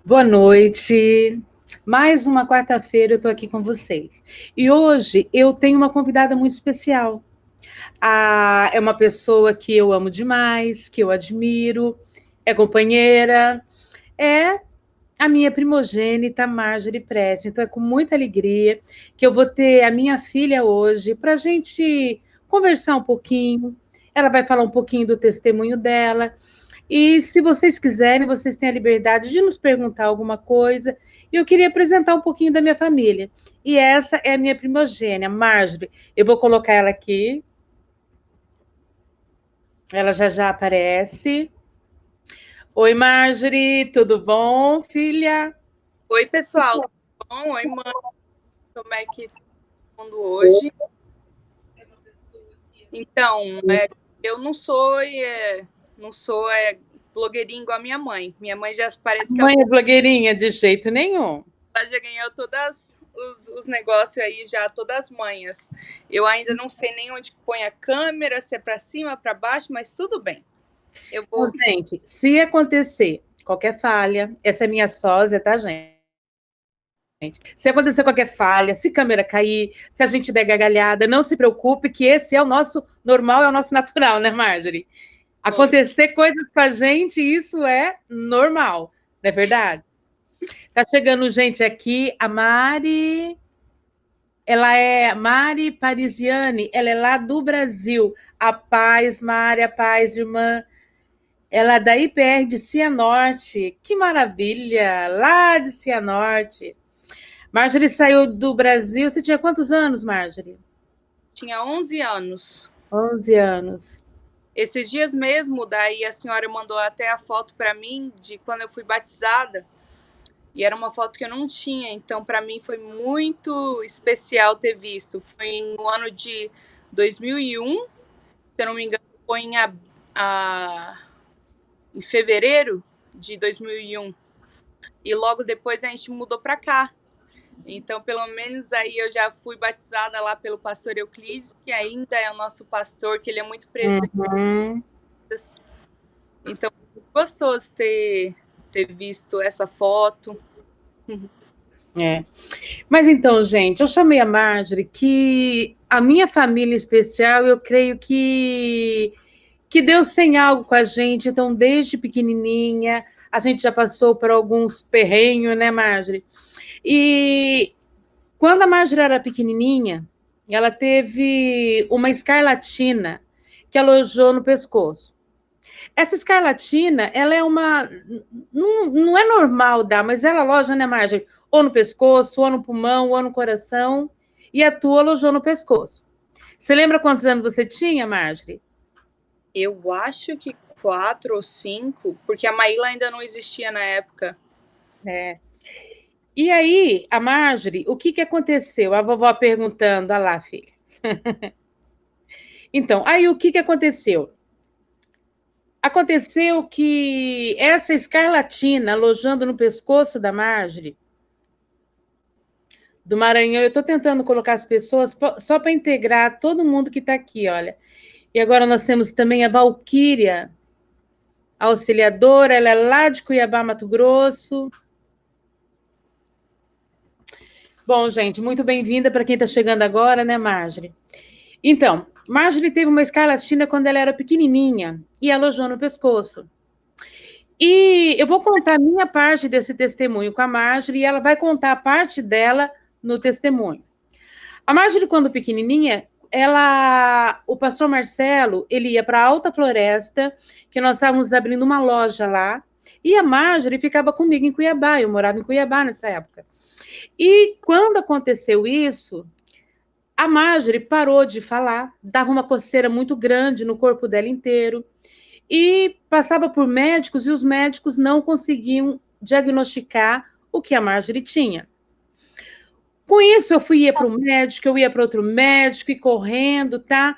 Boa noite. Mais uma quarta-feira eu estou aqui com vocês. E hoje eu tenho uma convidada muito especial. É uma pessoa que eu amo demais, que eu admiro, é companheira, é a minha primogênita, Marjorie Prestes. Então é com muita alegria que eu vou ter a minha filha hoje para a gente conversar um pouquinho. Ela vai falar um pouquinho do testemunho dela. E se vocês quiserem, vocês têm a liberdade de nos perguntar alguma coisa. E eu queria apresentar um pouquinho da minha família. E essa é a minha primogênia, Marjorie. Eu vou colocar ela aqui. Ela já aparece. Oi, Marjorie, tudo bom, filha? Oi, pessoal, tudo bom? Oi, mãe. Como é que tá todo mundo hoje? Então, eu não sou blogueirinha igual a minha mãe. Minha mãe já parece que Mãe é blogueirinha de jeito nenhum. ela já ganhou todos os negócios aí, já todas as manhas. Eu ainda não sei nem onde põe a câmera, se é para cima, para baixo, mas tudo bem. Eu vou. Então, gente, se acontecer qualquer falha, essa é minha sósia, tá, gente? Se acontecer qualquer falha, se câmera cair, se a gente der gargalhada, não se preocupe, que esse é o nosso normal, é o nosso natural, né, Marjorie? Acontecer coisas com a gente, isso é normal, não é verdade? Tá chegando gente aqui, a Mari, ela é Mari Parisiane, ela é lá do Brasil. A paz, Mari, a paz, irmã. Ela é da IPR de Cianorte, que maravilha, lá de Cianorte. Marjorie saiu do Brasil, você tinha quantos anos, Marjorie? Tinha 11 anos. 11 anos. Esses dias mesmo, daí a senhora mandou até a foto para mim de quando eu fui batizada. E era uma foto que eu não tinha, então para mim foi muito especial ter visto. Foi no ano de 2001, se eu não me engano, foi em fevereiro de 2001. E logo depois a gente mudou para cá. Então, pelo menos aí eu já fui batizada lá pelo pastor Euclides, que ainda é o nosso pastor, que ele é muito presente. Uhum. Então, é gostoso ter visto essa foto. É. Mas então, gente, eu chamei a Marjorie que a minha família especial, eu creio que Deus tem algo com a gente, então desde pequenininha, a gente já passou por alguns perrenhos, né, Marjorie? E quando a Marjorie era pequenininha, ela teve uma escarlatina que alojou no pescoço. Essa escarlatina, ela é uma... Não é normal dar, mas ela aloja, né, Marjorie? Ou no pescoço, ou no pulmão, ou no coração, e a tua alojou no pescoço. Você lembra quantos anos você tinha, Marjorie? Eu acho que 4 ou 5, porque a Maíla ainda não existia na época. É. E aí, a Marjorie, o que aconteceu? A vovó perguntando, olha lá, filha. Então, aí o que aconteceu? Aconteceu que essa escarlatina alojando no pescoço da Marjorie, do Maranhão, eu estou tentando colocar as pessoas só para integrar todo mundo que está aqui, olha. E agora nós temos também a Valquíria, a auxiliadora, ela é lá de Cuiabá, Mato Grosso. Bom, gente, muito bem-vinda para quem está chegando agora, né, Marjorie? Então, Marjorie teve uma escarlatina quando ela era pequenininha e alojou no pescoço. E eu vou contar a minha parte desse testemunho com a Marjorie e ela vai contar a parte dela no testemunho. A Marjorie, quando pequenininha, o pastor Marcelo, ele ia para a Alta Floresta, que nós estávamos abrindo uma loja lá, e a Marjorie ficava comigo em Cuiabá, eu morava em Cuiabá nessa época. E quando aconteceu isso, a Marjorie parou de falar, dava uma coceira muito grande no corpo dela inteiro, e passava por médicos, e os médicos não conseguiam diagnosticar o que a Marjorie tinha. Com isso, eu ia para o médico, eu ia para outro médico, e correndo, tá?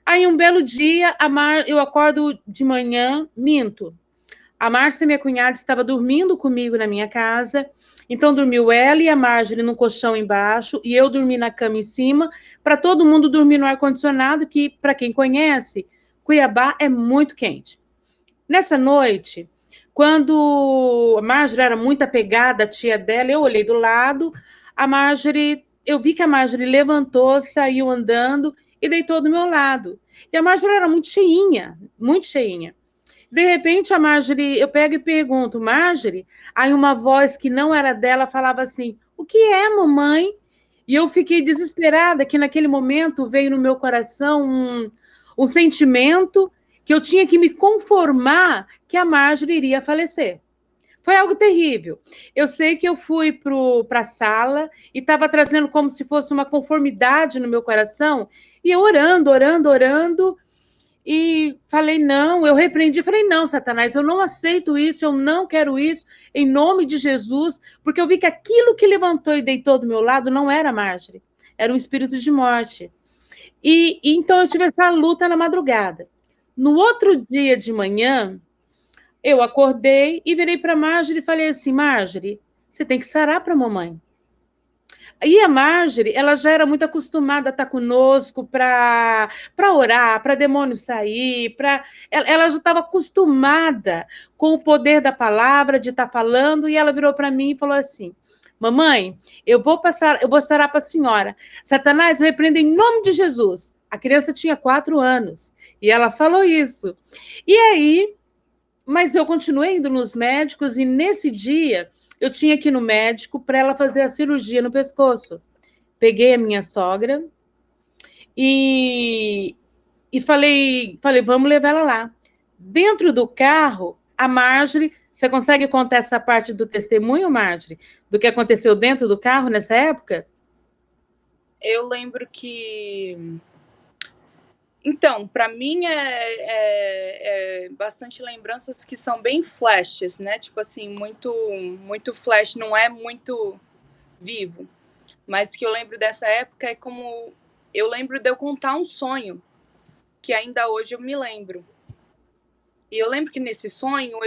Aí, um belo dia, eu acordo de manhã, minto. A Márcia, minha cunhada, estava dormindo comigo na minha casa, então dormiu ela e a Marjorie no colchão embaixo, e eu dormi na cama em cima, para todo mundo dormir no ar-condicionado, que, para quem conhece, Cuiabá é muito quente. Nessa noite, Quando a Marjorie era muito apegada à tia dela, eu olhei do lado, a Marjorie, eu vi que a Marjorie levantou, saiu andando e deitou do meu lado. E a Marjorie era muito cheinha, muito cheinha. De repente, a Marjorie, eu pego e pergunto, Marjorie, aí uma voz que não era dela falava assim, o que é, mamãe? E eu fiquei desesperada, que naquele momento veio no meu coração um sentimento que eu tinha que me conformar que a Marjorie iria falecer. Foi algo terrível. Eu sei que eu fui para a sala e estava trazendo como se fosse uma conformidade no meu coração, e eu orando, orando, orando, e falei, não, eu repreendi, falei, não, Satanás, eu não aceito isso, eu não quero isso, em nome de Jesus, porque eu vi que aquilo que levantou e deitou do meu lado não era a Marjorie, era um espírito de morte. E então eu tive essa luta na madrugada. No outro dia de manhã, eu acordei e virei para a Marjorie e falei assim, Marjorie, você tem que sarar para a mamãe. E a Marjorie, ela já era muito acostumada a estar conosco para orar, para demônio sair, ela já estava acostumada com o poder da palavra, de estar falando, e ela virou para mim e falou assim, mamãe, eu vou orar para a senhora. Satanás, eu repreendo em nome de Jesus. A criança tinha 4 anos, e ela falou isso. E aí, mas eu continuei indo nos médicos, e nesse dia eu tinha que ir no médico para ela fazer a cirurgia no pescoço. Peguei a minha sogra e falei, vamos levar ela lá. Dentro do carro, a Marjorie, você consegue contar essa parte do testemunho, Marjorie, do que aconteceu dentro do carro nessa época? Eu lembro que... Então, para mim é bastante lembranças que são bem flashes, né? Tipo assim, muito flash, não é muito vivo. Mas que eu lembro dessa época é como... Eu lembro de eu contar um sonho, que ainda hoje eu me lembro. E eu lembro que nesse sonho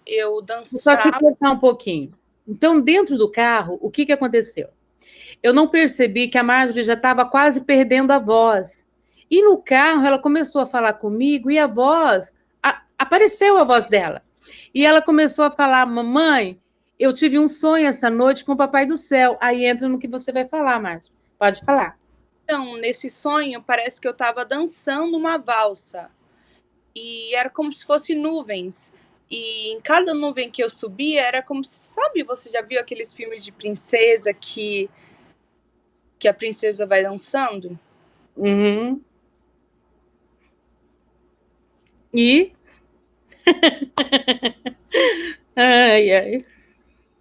eu dançava... Só que cortar um pouquinho. Então, dentro do carro, o que aconteceu? Eu não percebi que a Marjorie já estava quase perdendo a voz. E no carro ela começou a falar comigo e a voz, apareceu a voz dela. E ela começou a falar, mamãe, eu tive um sonho essa noite com o Papai do Céu. Aí entra no que você vai falar, Marjorie. Pode falar. Então, nesse sonho, parece que eu estava dançando uma valsa. E era como se fosse nuvens. E em cada nuvem que eu subia, era como, sabe, você já viu aqueles filmes de princesa que a princesa vai dançando? Uhum. E? Ai, ai.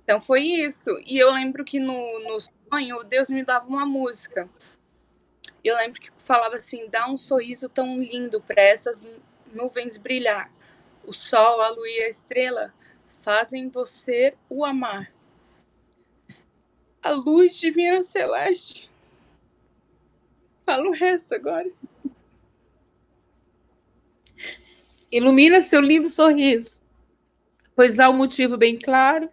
Então foi isso. E eu lembro que no sonho, Deus me dava uma música. Eu lembro que falava assim, dá um sorriso tão lindo para essas nuvens brilhar. O sol, a lua e a estrela fazem você o amar. A luz divina celeste. Fala o resto agora. Ilumina seu lindo sorriso, pois há um motivo bem claro,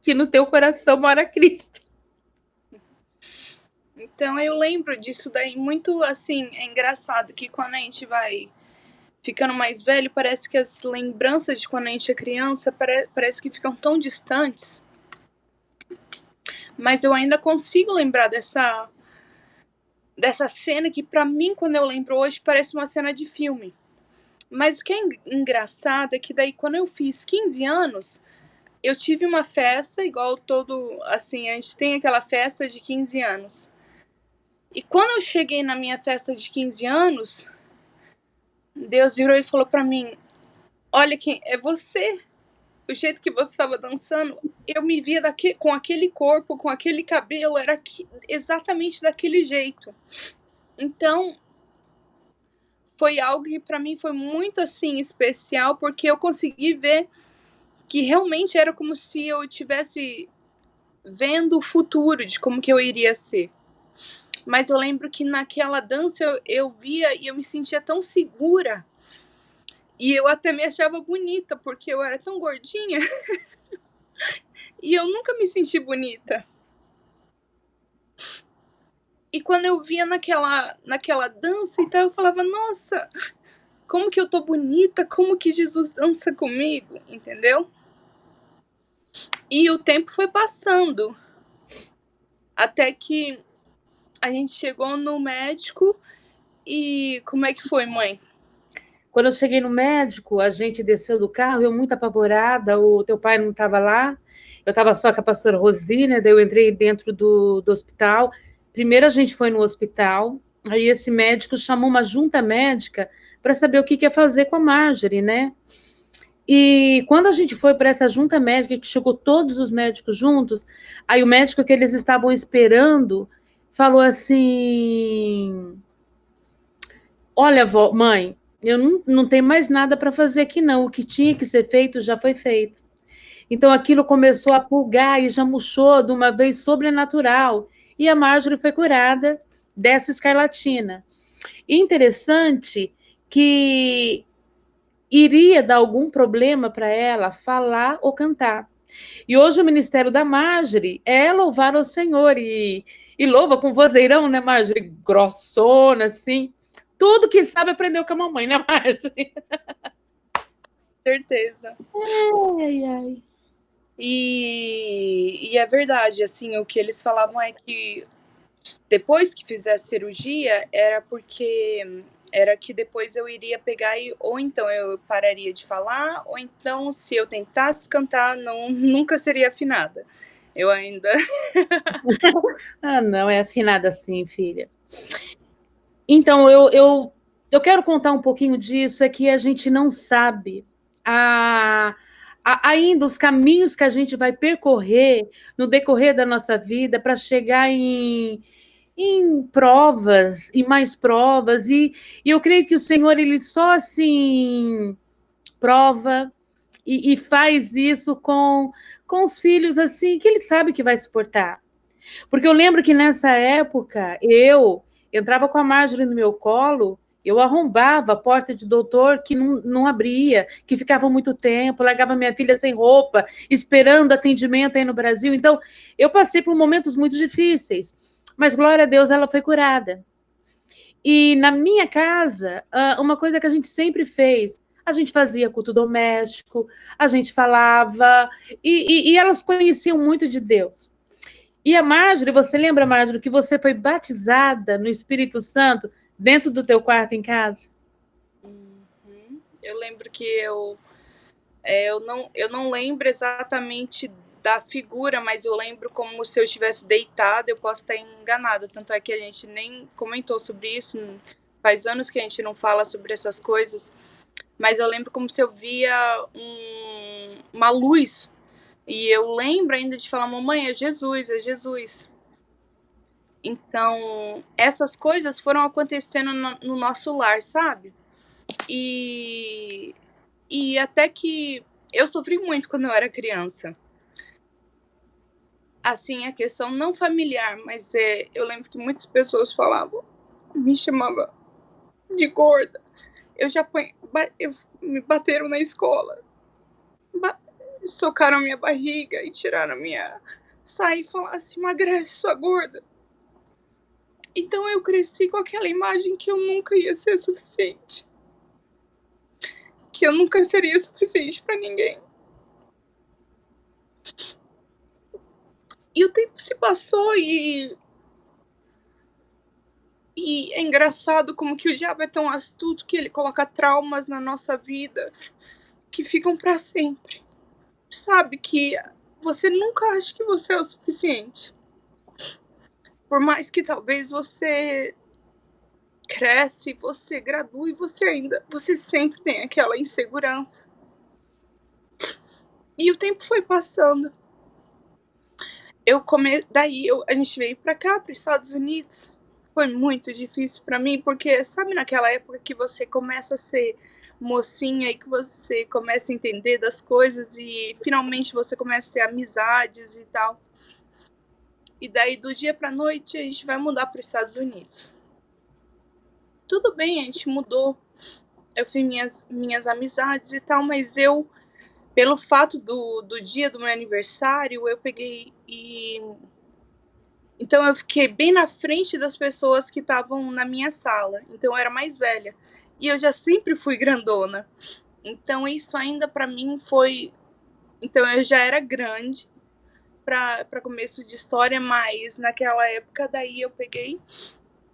que no teu coração mora Cristo. Então eu lembro disso daí muito, assim, é engraçado que quando a gente vai ficando mais velho, parece que as lembranças de quando a gente é criança parece que ficam tão distantes. Mas eu ainda consigo lembrar dessa cena que pra mim, quando eu lembro hoje, parece uma cena de filme. Mas o que é engraçado é que daí quando eu fiz 15 anos, eu tive uma festa, igual todo, assim, a gente tem aquela festa de 15 anos. E quando eu cheguei na minha festa de 15 anos, Deus virou e falou pra mim, olha quem é você, o jeito que você estava dançando, eu me via com aquele corpo, com aquele cabelo, era exatamente daquele jeito. Então, foi algo que pra mim foi muito, assim, especial, porque eu consegui ver que realmente era como se eu estivesse vendo o futuro de como que eu iria ser. Mas eu lembro que naquela dança eu via e eu me sentia tão segura. E eu até me achava bonita, porque eu era tão gordinha. E eu nunca me senti bonita. E quando eu via naquela dança, então eu falava, nossa, como que eu tô bonita, como que Jesus dança comigo, entendeu? E o tempo foi passando, até que a gente chegou no médico. E como é que foi, mãe? Quando eu cheguei no médico, a gente desceu do carro, eu muito apavorada, o teu pai não estava lá, eu estava só com a pastora Rosina, daí eu entrei dentro do hospital. Primeiro a gente foi no hospital, aí esse médico chamou uma junta médica para saber o que ia fazer com a Marjorie, né? E quando a gente foi para essa junta médica, que chegou todos os médicos juntos, aí o médico que eles estavam esperando falou assim: olha, mãe, eu não tenho mais nada para fazer aqui, não. O que tinha que ser feito já foi feito. Então aquilo começou a pulgar e já murchou de uma vez sobrenatural. E a Marjorie foi curada dessa escarlatina. E interessante que iria dar algum problema para ela falar ou cantar. E hoje o ministério da Marjorie é louvar o Senhor. E louva com vozeirão, né, Marjorie? Grossona, assim. Tudo que sabe aprendeu com a mamãe, né, Marjorie? Certeza. Ai, ai. E é verdade, assim, o que eles falavam é que depois que fizesse cirurgia era que depois eu iria pegar e ou então eu pararia de falar, ou então se eu tentasse cantar, nunca seria afinada. Eu ainda... Ah, não, é afinada assim, filha. Então, eu quero contar um pouquinho disso, é que a gente não sabe ainda os caminhos que a gente vai percorrer no decorrer da nossa vida para chegar em provas, e mais provas, e eu creio que o Senhor, ele só assim prova e faz isso com os filhos assim, que ele sabe que vai suportar. Porque eu lembro que nessa época eu entrava com a Marjorie no meu colo, eu arrombava a porta de doutor que não abria, que ficava muito tempo, largava minha filha sem roupa, esperando atendimento aí no Brasil. Então, eu passei por momentos muito difíceis, mas glória a Deus, ela foi curada. E na minha casa, uma coisa que a gente sempre fez, a gente fazia culto doméstico, a gente falava, e elas conheciam muito de Deus. E a Marjorie, você lembra, Marjorie, que você foi batizada no Espírito Santo dentro do teu quarto em casa? Uhum. Eu lembro que eu não lembro exatamente da figura, mas eu lembro como se eu estivesse deitada. Eu posso estar enganada, tanto é que a gente nem comentou sobre isso, faz anos que a gente não fala sobre essas coisas, mas eu lembro como se eu via uma luz, e eu lembro ainda de falar: mamãe, é Jesus, é Jesus. Então, essas coisas foram acontecendo no nosso lar, sabe? E até que eu sofri muito quando eu era criança. Assim, a questão não familiar, mas eu lembro que muitas pessoas falavam, me chamavam de gorda. Eu já me bateram na escola, socaram minha barriga e tiraram minha saia e falaram assim: emagrece, sua gorda. Então eu cresci com aquela imagem que eu nunca ia ser suficiente, que eu nunca seria suficiente para ninguém. E o tempo se passou e é engraçado como que o diabo é tão astuto que ele coloca traumas na nossa vida que ficam para sempre. Sabe que você nunca acha que você é o suficiente. Por mais que talvez você cresce, você gradue, você sempre tem aquela insegurança. E o tempo foi passando. A gente veio para cá, para os Estados Unidos. Foi muito difícil para mim, porque sabe naquela época que você começa a ser mocinha e que você começa a entender das coisas e finalmente você começa a ter amizades e tal. E daí do dia pra noite a gente vai mudar para os Estados Unidos. Tudo bem, a gente mudou. Eu fiz minhas amizades e tal, mas pelo fato do dia do meu aniversário, eu peguei e... Então eu fiquei bem na frente das pessoas que estavam na minha sala. Então eu era mais velha. E eu já sempre fui grandona. Então isso ainda pra mim foi... Então eu já era grande, para começo de história, mas naquela época daí eu peguei,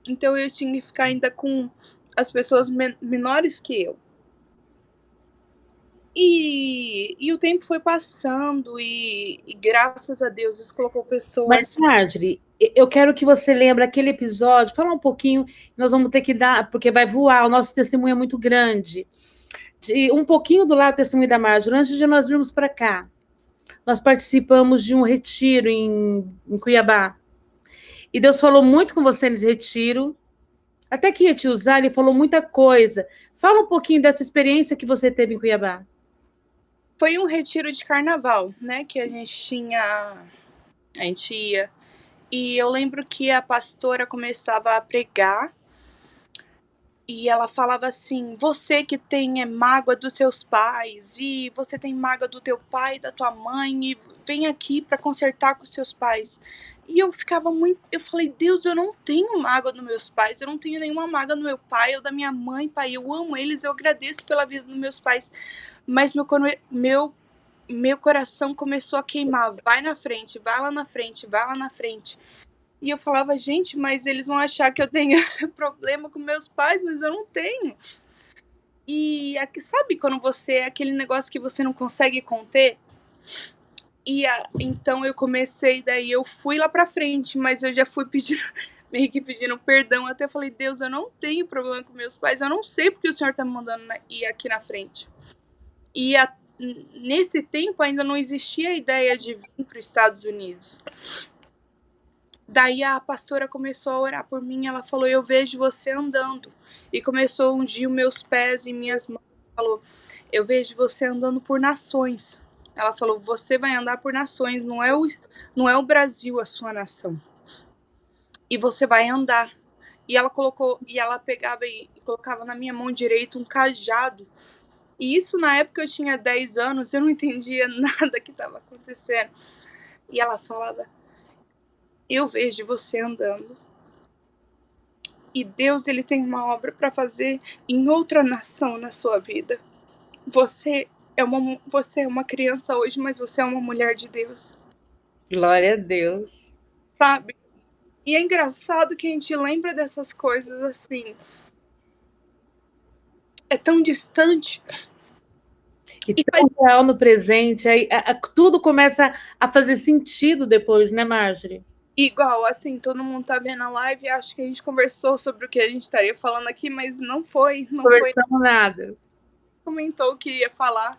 então eu tinha que ficar ainda com as pessoas menores que eu. E o tempo foi passando e graças a Deus Deus colocou Mas, pessoas. Marjorie, eu quero que você lembre aquele episódio, fala um pouquinho, nós vamos ter que dar, porque vai voar, o nosso testemunho é muito grande. Um pouquinho do lado do testemunho da Marjorie, antes de nós virmos para cá. Nós participamos de um retiro em Cuiabá. E Deus falou muito com você nesse retiro. Até que ia te usar, ele falou muita coisa. Fala um pouquinho dessa experiência que você teve em Cuiabá. Foi um retiro de carnaval, né? Que a gente ia. E eu lembro que a pastora começava a pregar e ela falava assim: você que tem mágoa dos seus pais, e você tem mágoa do teu pai, da tua mãe, e vem aqui para consertar com os seus pais. E eu ficava muito. Eu falei: Deus, eu não tenho mágoa dos meus pais, eu não tenho nenhuma mágoa do meu pai ou da minha mãe, pai. Eu amo eles, eu agradeço pela vida dos meus pais. Mas meu coração começou a queimar. Vai na frente, vai lá na frente, vai lá na frente. E eu falava: gente, mas eles vão achar que eu tenho problema com meus pais, mas eu não tenho. E sabe quando você é aquele negócio que você não consegue conter? Então eu comecei, daí eu fui lá pra frente, mas eu já fui meio que pedindo perdão. Até falei: Deus, eu não tenho problema com meus pais, eu não sei porque o Senhor tá me mandando ir aqui na frente. E nesse tempo ainda não existia a ideia de vir para os Estados Unidos. Daí a pastora começou a orar por mim, ela falou: eu vejo você andando. E começou a ungir os meus pés e minhas mãos. Falou: eu vejo você andando por nações. Ela falou: você vai andar por nações, não é o Brasil a sua nação. E você vai andar. E ela pegava e colocava na minha mão direita um cajado. E isso na época eu tinha 10 anos, eu não entendia nada que estava acontecendo. E ela falava: eu vejo você andando. E Deus, ele tem uma obra para fazer em outra nação na sua vida. Você é uma criança hoje, mas você é uma mulher de Deus. Glória a Deus. Sabe? E é engraçado que a gente lembra dessas coisas assim. É tão distante. E tão real no presente, aí tudo começa a fazer sentido depois, né, Marjorie? Igual, assim, todo mundo tá vendo a live, acho que a gente conversou sobre o que a gente estaria falando aqui, mas não foi. Nada. Comentou o que ia falar.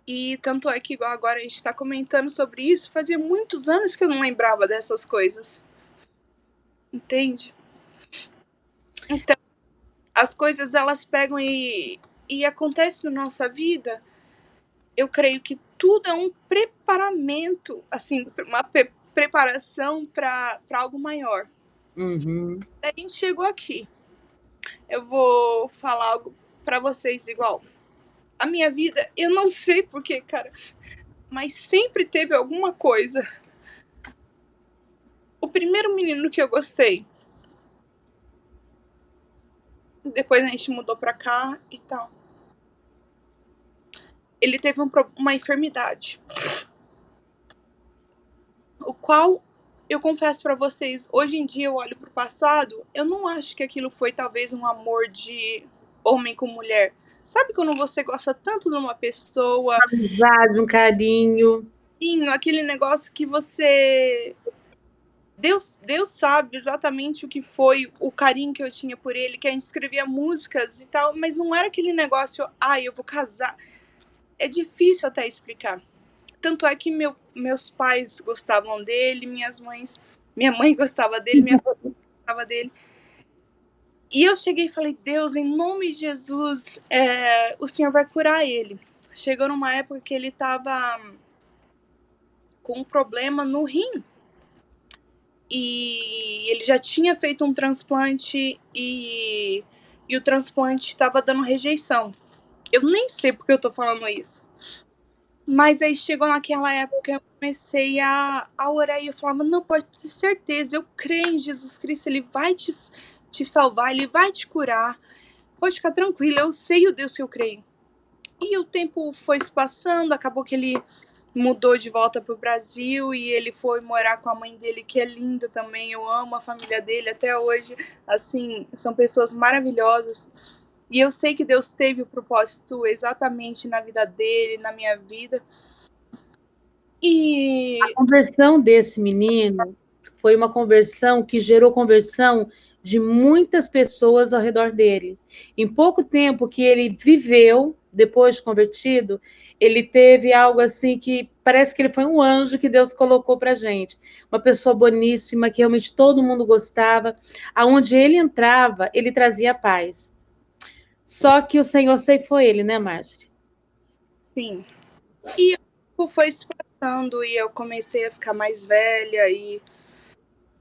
E tanto é que igual agora a gente tá comentando sobre isso, fazia muitos anos que eu não lembrava dessas coisas. Entende? Então, as coisas elas pegam e acontecem na nossa vida. Eu creio que tudo é um preparamento, assim, uma preparação para algo maior. Uhum. A gente chegou aqui. Eu vou falar algo para vocês igual. A minha vida, eu não sei porquê, cara, mas sempre teve alguma coisa. O primeiro menino que eu gostei, depois a gente mudou pra cá e tal, ele teve uma enfermidade, o qual eu confesso pra vocês, hoje em dia eu olho pro passado, eu não acho que aquilo foi talvez um amor de homem com mulher. Sabe quando você gosta tanto de uma pessoa? Uma amizade, um carinho. Aquele negócio que você... Deus sabe exatamente o que foi o carinho que eu tinha por ele, que a gente escrevia músicas e tal, mas não era aquele negócio, eu vou casar. É difícil até explicar. Tanto é que meus pais gostavam dele, minha mãe gostava dele, minha mãe gostava dele. E eu cheguei e falei: Deus, em nome de Jesus, o Senhor vai curar ele. Chegou numa época que ele estava com um problema no rim. E ele já tinha feito um transplante e o transplante estava dando rejeição. Eu nem sei porque eu tô falando isso. Mas aí chegou naquela época, eu comecei a orar e eu falava: não, pode ter certeza, eu creio em Jesus Cristo, ele vai te salvar, ele vai te curar. Pode ficar tranquila, eu sei o Deus que eu creio. E o tempo foi se passando, acabou que ele mudou de volta para o Brasil e ele foi morar com a mãe dele, que é linda também. Eu amo a família dele até hoje. Assim, são pessoas maravilhosas. E eu sei que Deus teve o propósito exatamente na vida dele, na minha vida. E a conversão desse menino foi uma conversão que gerou conversão de muitas pessoas ao redor dele. Em pouco tempo que ele viveu, depois de convertido, ele teve algo assim que parece que ele foi um anjo que Deus colocou para gente. Uma pessoa boníssima, que realmente todo mundo gostava. Aonde ele entrava, ele trazia paz. Só que o Senhor ceifou ele, né, Marjorie? sim. E o tempo foi se passando e eu comecei a ficar mais velha e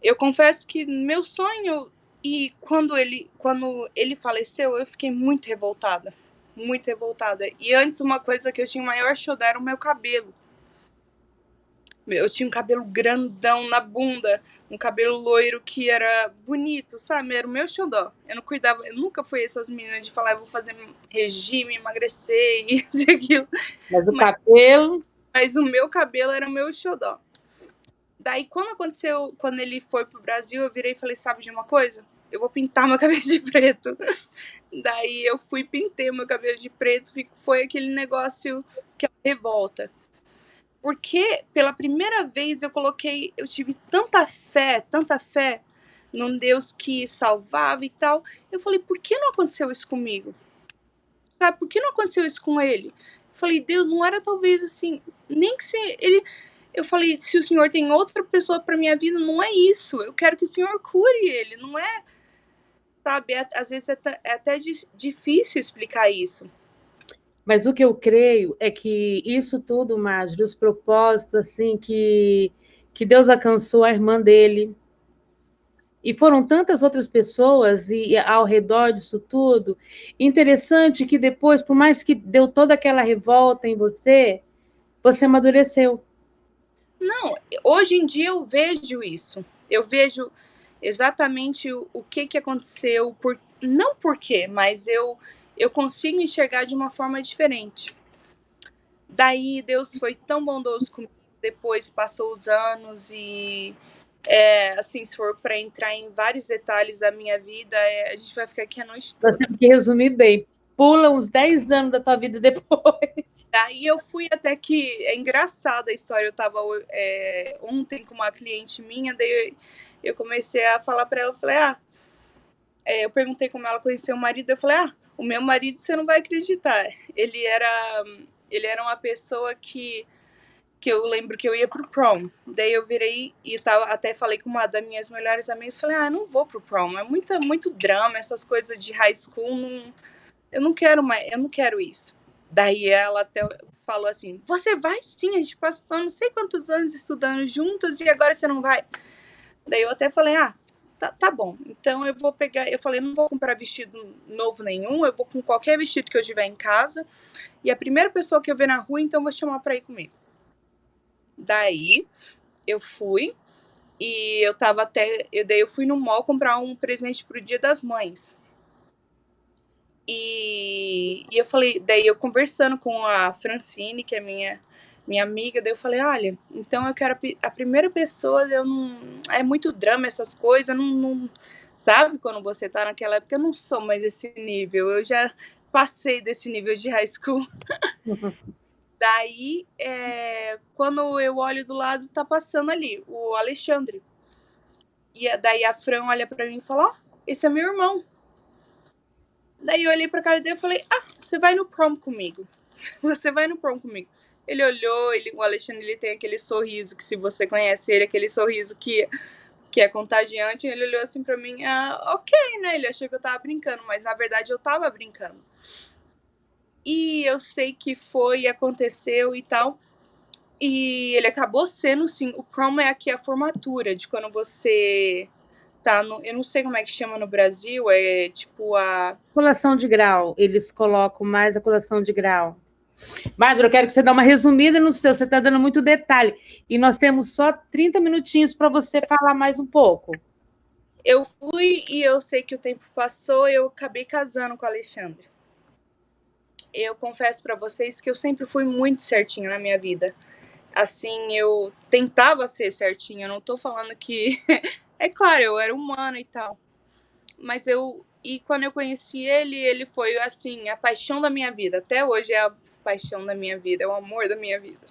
eu confesso que meu sonho, e quando ele faleceu, eu fiquei muito revoltada. Muito revoltada. E antes, uma coisa que eu tinha maior xodó era o meu cabelo. Eu tinha um cabelo grandão na bunda, um cabelo loiro que era bonito, sabe? Era o meu xodó. Eu não cuidava, eu nunca fui essas meninas de falar, eu vou fazer regime, emagrecer, isso e aquilo. Mas o cabelo. Mas o meu cabelo era o meu xodó. Daí, quando ele foi pro Brasil, eu virei e falei, sabe de uma coisa? Eu vou pintar meu cabelo de preto. Daí eu fui, pintei o meu cabelo de preto, foi aquele negócio que é revolta. Porque pela primeira vez eu tive tanta fé num Deus que salvava e tal. Eu falei, por que não aconteceu isso comigo? Sabe, por que não aconteceu isso com ele? Eu falei, Deus, não era talvez assim, nem que se ele... Eu falei, se o Senhor tem outra pessoa para minha vida, não é isso. Eu quero que o Senhor cure ele, não é... Sabe, às vezes é até difícil explicar isso. Mas o que eu creio é que isso tudo, Marjorie, os propósitos assim que Deus alcançou a irmã dele, e foram tantas outras pessoas e ao redor disso tudo. Interessante que depois, por mais que deu toda aquela revolta em você, você amadureceu. Não, hoje em dia eu vejo isso. Eu vejo exatamente o que aconteceu, não por quê, mas eu consigo enxergar de uma forma diferente. Daí Deus foi tão bondoso comigo, depois passou os anos e assim, se for para entrar em vários detalhes da minha vida, a gente vai ficar aqui a noite toda. Você tem que resumir bem. Pula uns 10 anos da tua vida depois. Daí eu fui até que... É engraçada a história. Eu estava ontem com uma cliente minha, daí eu comecei a falar para ela, eu falei, eu perguntei como ela conheceu o marido, eu falei, o meu marido você não vai acreditar. Ele era uma pessoa que eu lembro que eu ia pro prom. Daí eu virei e até falei com uma das minhas melhores amigas, falei, eu não vou pro prom, é muito drama, essas coisas de high school, eu não quero isso. Daí ela até falou assim, você vai sim, a gente passou não sei quantos anos estudando juntas e agora você não vai. Daí eu até falei, tá bom, então eu vou pegar, eu falei, não vou comprar vestido novo nenhum, eu vou com qualquer vestido que eu tiver em casa, e a primeira pessoa que eu ver na rua, então eu vou chamar pra ir comigo. Daí eu fui, e daí eu fui no mall comprar um presente pro Dia das Mães. E eu falei, daí eu conversando com a Francine, que é minha amiga, daí eu falei, olha, então eu quero a primeira pessoa, eu não... É muito drama essas coisas, não... Sabe, quando você tá naquela época, eu não sou mais desse nível, eu já passei desse nível de high school. Daí, quando eu olho do lado, tá passando ali, o Alexandre. E daí a Fran olha pra mim e fala, esse é meu irmão. Daí eu olhei pra cara dele e falei, você vai no prom comigo. Você vai no prom comigo. Ele olhou, o Alexandre, ele tem aquele sorriso que, se você conhece ele, aquele sorriso que é contagiante. Ele olhou assim pra mim, ok, né? Ele achou que eu tava brincando, mas na verdade eu tava brincando. E eu sei que aconteceu e tal. E ele acabou sendo, sim, o prom é aqui a formatura, de quando você tá no... Eu não sei como é que chama no Brasil, é tipo a... Colação de grau, eles colocam mais a colação de grau. Bárbara, eu quero que você dê uma resumida no seu, você está dando muito detalhe. E nós temos só 30 minutinhos para você falar mais um pouco. Eu fui e eu sei que o tempo passou, eu acabei casando com o Alexandre. Eu confesso para vocês que eu sempre fui muito certinha na minha vida. assim, eu tentava ser certinha, eu não tô falando que é claro, eu era humana e tal, mas e quando eu conheci ele, ele foi, assim, a paixão da minha vida, até hoje é a paixão da minha vida, é o amor da minha vida.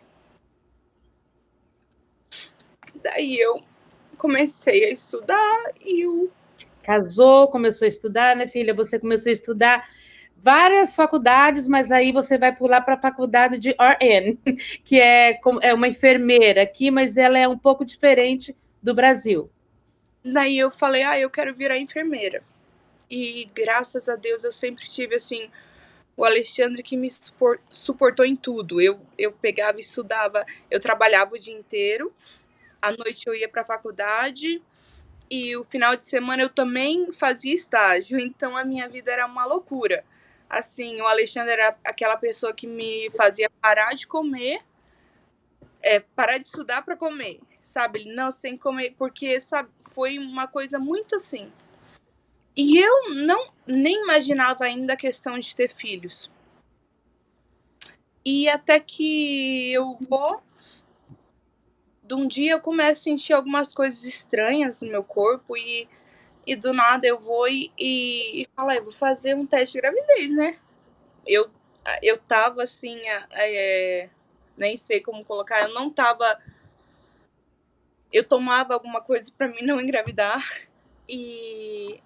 Daí eu comecei a estudar e eu... Casou, começou a estudar, né, filha? Você começou a estudar várias faculdades, mas aí você vai pular para a faculdade de RN, que é uma enfermeira aqui, mas ela é um pouco diferente do Brasil. Daí eu falei, eu quero virar enfermeira. E graças a Deus eu sempre tive, assim, o Alexandre que me suportou em tudo. Eu pegava e estudava, eu trabalhava o dia inteiro, à noite eu ia para a faculdade e o final de semana eu também fazia estágio, então a minha vida era uma loucura. Assim, o Alexandre era aquela pessoa que me fazia parar de comer, parar de estudar para comer, sabe? Ele, não, você tem que comer, porque, sabe, foi uma coisa muito assim. E eu nem imaginava ainda a questão de ter filhos. E até que eu de um dia eu começo a sentir algumas coisas estranhas no meu corpo e do nada eu vou e falo, eu vou fazer um teste de gravidez, né? Eu tava assim, nem sei como colocar, eu não tava... Eu tomava alguma coisa pra mim não engravidar e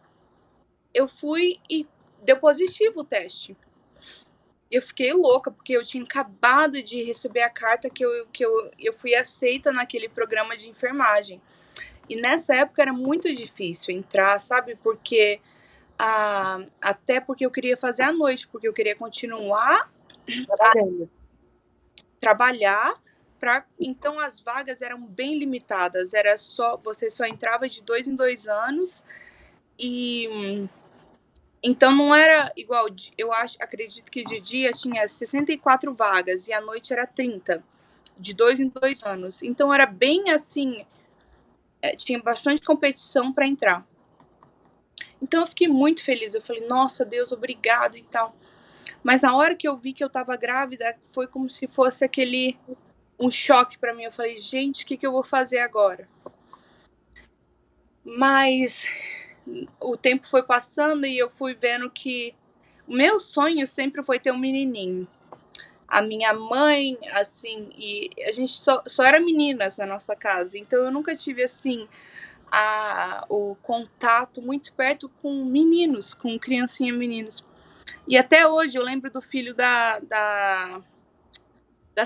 eu fui e deu positivo o teste. Eu fiquei louca, porque eu tinha acabado de receber a carta que eu fui aceita naquele programa de enfermagem. E nessa época era muito difícil entrar, sabe? Porque até porque eu queria fazer à noite, porque eu queria continuar a trabalhar. Então as vagas eram bem limitadas, você só entrava de 2 em 2 anos e então não era igual, eu acredito que de dia tinha 64 vagas e à noite era 30, de 2 em 2 anos. Então era bem assim, tinha bastante competição para entrar. Então eu fiquei muito feliz, eu falei, nossa Deus, obrigado e tal. Mas na hora que eu vi que eu tava grávida, foi como se fosse um choque para mim. Eu falei, gente, o que eu vou fazer agora? Mas o tempo foi passando e eu fui vendo que o meu sonho sempre foi ter um menininho. A minha mãe, assim, e a gente só era meninas na nossa casa, então eu nunca tive, assim, o contato muito perto com meninos, com criancinha meninos. E até hoje eu lembro do filho da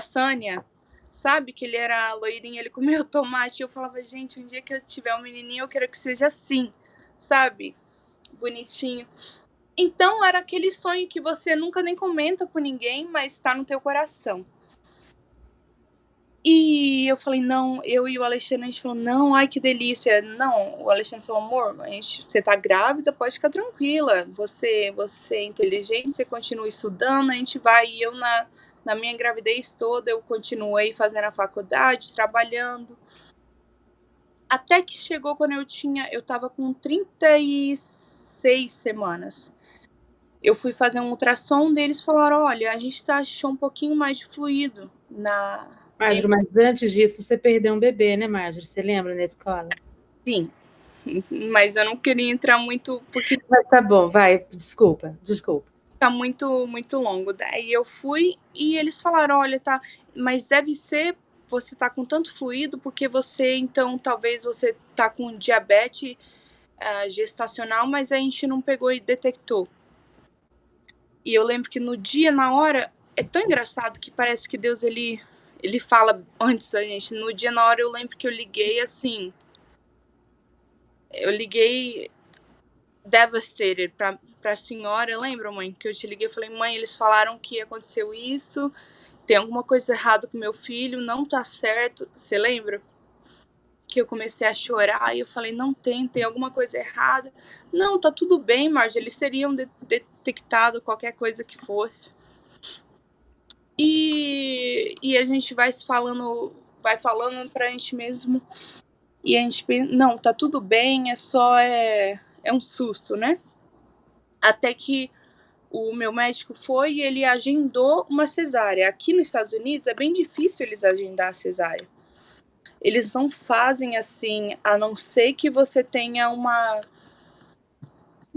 Sânia, sabe? Que ele era loirinho, ele comia tomate. E eu falava, gente, um dia que eu tiver um menininho, eu quero que seja assim, sabe? Bonitinho. Então era aquele sonho que você nunca nem comenta com ninguém, mas tá no teu coração. E eu falei, não, eu e o Alexandre, a gente falou, não, ai que delícia. Não, o Alexandre falou, amor, você tá grávida, pode ficar tranquila. Você é inteligente, você continua estudando, a gente vai. E eu, na minha gravidez toda, eu continuei fazendo a faculdade, trabalhando. Até que chegou quando eu tava com 36 semanas. Eu fui fazer um ultrassom deles, falaram, olha, a gente achou um pouquinho mais de fluido Marjorie, mas antes disso você perdeu um bebê, né, Marjorie? Você lembra na escola? Sim, mas eu não queria entrar muito, porque... Mas tá bom, vai, desculpa. Tá muito, muito longo. Daí eu fui e eles falaram, olha, tá, mas deve ser, você tá com tanto fluido, porque então, talvez você tá com diabetes gestacional, mas a gente não pegou e detectou. E eu lembro que no dia, na hora, é tão engraçado que parece que Deus, ele fala antes da gente. No dia, na hora, eu lembro que eu liguei assim, devastated pra senhora, lembra, mãe? Que eu te liguei e falei, mãe, eles falaram que aconteceu isso, tem alguma coisa errada com meu filho, não tá certo. Você lembra? Que eu comecei a chorar e eu falei, não tem alguma coisa errada. Não, tá tudo bem, Marge, eles teriam detectado qualquer coisa que fosse. E a gente vai falando pra gente mesmo, e a gente pensa, não, tá tudo bem, é um susto, né? Até que o meu médico foi e ele agendou uma cesárea. Aqui nos Estados Unidos é bem difícil eles agendar a cesárea. Eles não fazem assim, a não ser que você tenha um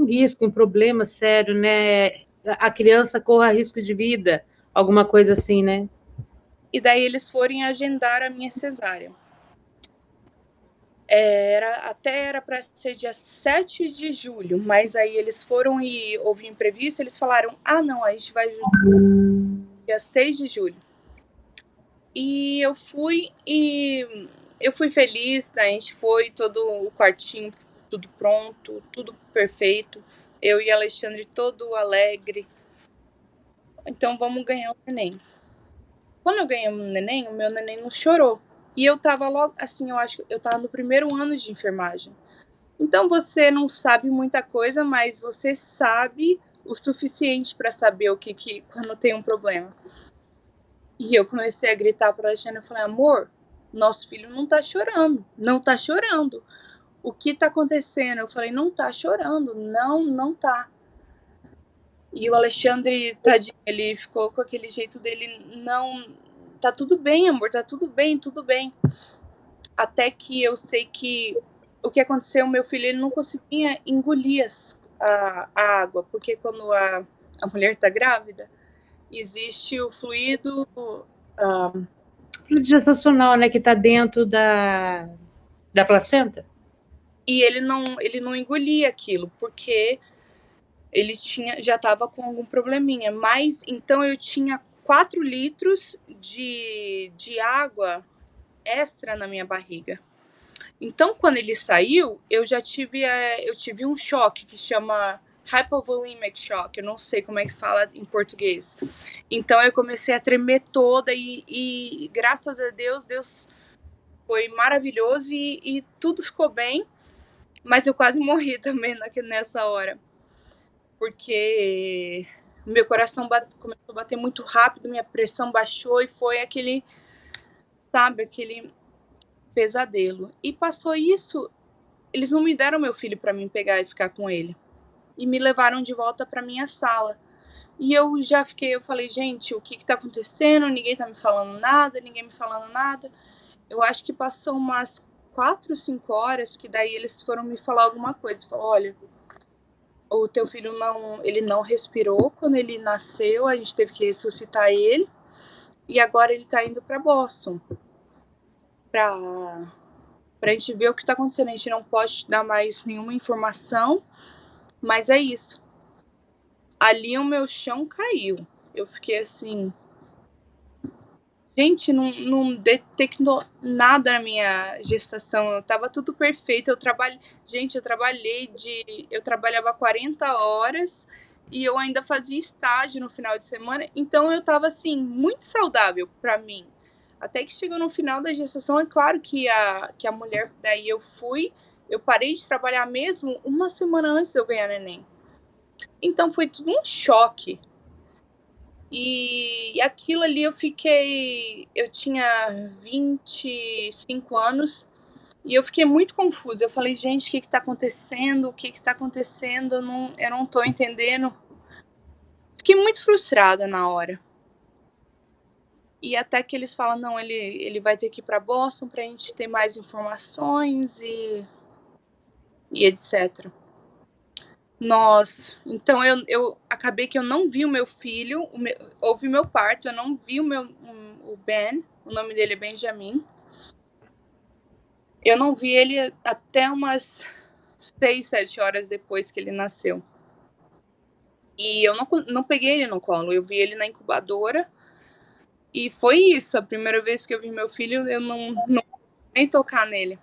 risco, um problema sério, né? A criança corra risco de vida, alguma coisa assim, né? E daí eles forem agendar a minha cesárea. Até era para ser dia 7 de julho, mas aí eles foram e houve um imprevisto, eles falaram, não, a gente vai dia 6 de julho. E eu fui feliz, né? A gente foi, todo o quartinho, tudo pronto, tudo perfeito. Eu e Alexandre todo alegre. Então vamos ganhar o neném. Quando eu ganhei o neném, o meu neném não chorou. E eu tava logo, assim, eu acho que eu tava no primeiro ano de enfermagem. Então você não sabe muita coisa, mas você sabe o suficiente para saber o que quando tem um problema. E eu comecei a gritar para Alexandre, eu falei, amor, nosso filho não tá chorando, não tá chorando. O que tá acontecendo? Eu falei, não tá chorando, não tá. E o Alexandre, tadinho, ele ficou com aquele jeito dele, não, tá tudo bem, amor, tá tudo bem, tudo bem. Até que eu sei que o que aconteceu, meu filho, ele não conseguia engolir a água, porque quando a mulher tá grávida, existe o fluido... Fluido gestacional, né? Que tá dentro da placenta. E ele não engolia aquilo, porque ele já estava com algum probleminha. Mas então eu tinha 4 litros de água extra na minha barriga. Então, quando ele saiu, eu tive um choque que chama hypovolemic shock, eu não sei como é que fala em português. Então eu comecei a tremer toda e graças a Deus foi maravilhoso e tudo ficou bem, mas eu quase morri também nessa hora, porque meu coração começou a bater muito rápido, minha pressão baixou e foi aquele pesadelo. E passou isso, eles não me deram meu filho para mim pegar e ficar com ele. E me levaram de volta para minha sala. E eu falei, gente, o que tá acontecendo? Ninguém tá me falando nada, ninguém me falando nada. Eu acho que passou umas 4, 5 horas que daí eles foram me falar alguma coisa. Falaram, olha, o teu filho ele não respirou quando ele nasceu, a gente teve que ressuscitar ele. E agora ele tá indo para Boston. Pra gente ver o que tá acontecendo. A gente não pode te dar mais nenhuma informação, mas é isso. Ali o meu chão caiu. Eu fiquei assim, gente, não detectou nada na minha gestação. Tava tudo perfeito. Gente, eu trabalhava 40 horas e eu ainda fazia estágio no final de semana. Então eu tava assim muito saudável para mim. Até que chegou no final da gestação, é claro que a mulher, daí eu parei de trabalhar mesmo uma semana antes de eu ganhar neném. Então foi tudo um choque. E aquilo ali eu tinha 25 anos e eu fiquei muito confusa. Eu falei, gente, o que tá acontecendo? O que tá acontecendo? Eu não tô entendendo. Fiquei muito frustrada na hora. E até que eles falam, não, ele vai ter que ir para Boston pra gente ter mais informações e etc. Então eu acabei que eu não vi o meu filho, houve meu parto, eu não vi o Ben, o nome dele é Benjamin. Eu não vi ele até umas 6, 7 horas depois que ele nasceu. E eu não peguei ele no colo, eu vi ele na incubadora. E foi isso, a primeira vez que eu vi meu filho, eu não nem tocar nele.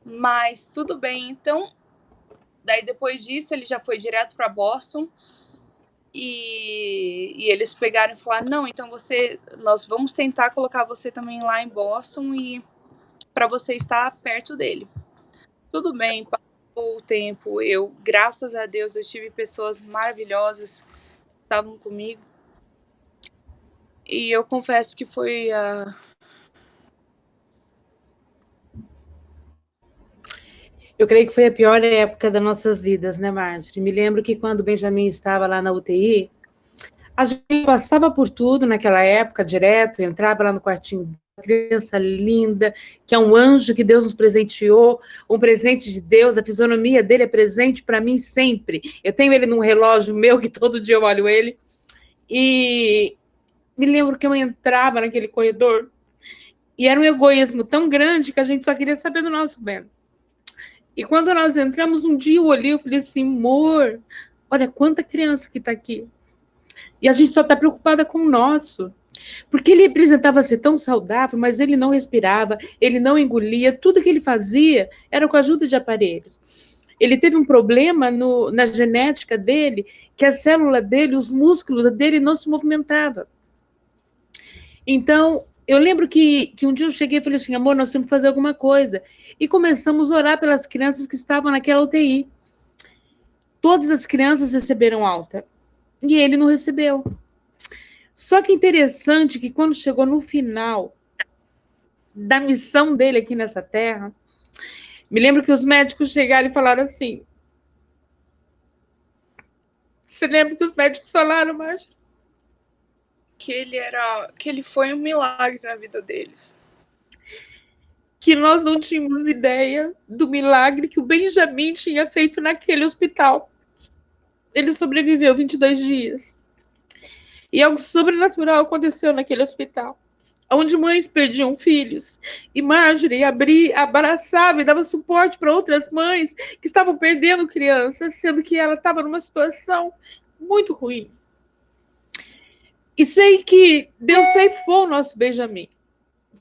Mas tudo bem, então, daí depois disso ele já foi direto para Boston. E eles pegaram e falaram, não, então nós vamos tentar colocar você também lá em Boston e para você estar perto dele. Tudo bem, passou o tempo, graças a Deus, eu tive pessoas maravilhosas que estavam comigo. E eu confesso que foi Eu creio que foi a pior época das nossas vidas, né, Marjorie? Me lembro que quando o Benjamin estava lá na UTI, a gente passava por tudo naquela época, direto, entrava lá no quartinho, criança linda, que é um anjo que Deus nos presenteou, um presente de Deus, a fisionomia dele é presente para mim sempre. Eu tenho ele num relógio meu, que todo dia eu olho ele, e me lembro que eu entrava naquele corredor, e era um egoísmo tão grande que a gente só queria saber do nosso bem. E quando nós entramos, um dia eu olhei e falei assim, amor, olha quanta criança que está aqui. E a gente só está preocupada com o nosso. Porque ele representava ser tão saudável, mas ele não respirava, ele não engolia, tudo que ele fazia era com a ajuda de aparelhos. Ele teve um problema na genética dele, que a célula dele, os músculos dele não se movimentavam. Então, eu lembro que um dia eu cheguei e falei assim, amor, nós temos que fazer alguma coisa. E começamos a orar pelas crianças que estavam naquela UTI. Todas as crianças receberam alta. E ele não recebeu. Só que interessante que quando chegou no final da missão dele aqui nessa terra, me lembro que os médicos chegaram e falaram assim. Você lembra que os médicos falaram, Márcia? Que ele foi um milagre na vida deles. Que nós não tínhamos ideia do milagre que o Benjamin tinha feito naquele hospital. Ele sobreviveu 22 dias. E algo sobrenatural aconteceu naquele hospital, onde mães perdiam filhos. E Marjorie abraçava e dava suporte para outras mães que estavam perdendo crianças, sendo que ela estava numa situação muito ruim. E sei que Deus ceifou o nosso Benjamin.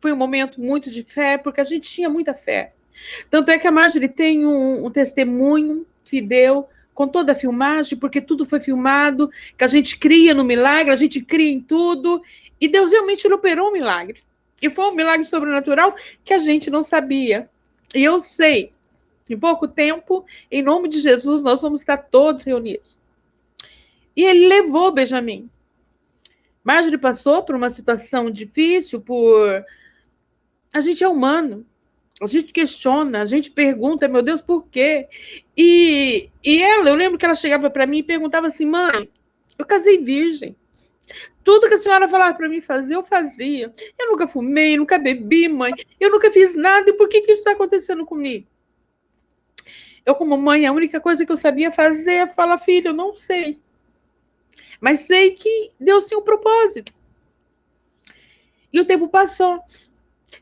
Foi um momento muito de fé, porque a gente tinha muita fé. Tanto é que a Marjorie tem um testemunho que deu com toda a filmagem, porque tudo foi filmado, que a gente cria no milagre, a gente cria em tudo, e Deus realmente operou um milagre. E foi um milagre sobrenatural que a gente não sabia. E eu sei, em pouco tempo, em nome de Jesus, nós vamos estar todos reunidos. E ele levou Benjamin. Marjorie passou por uma situação difícil, a gente é humano, a gente questiona, a gente pergunta, meu Deus, por quê? E ela, eu lembro que ela chegava para mim e perguntava assim, mãe, eu casei virgem. Tudo que a senhora falava para mim fazer, eu fazia. Eu nunca fumei, nunca bebi, mãe. Eu nunca fiz nada. E por que isso está acontecendo comigo? Eu, como mãe, a única coisa que eu sabia fazer é falar, filho, eu não sei. Mas sei que Deus tinha um propósito. E o tempo passou.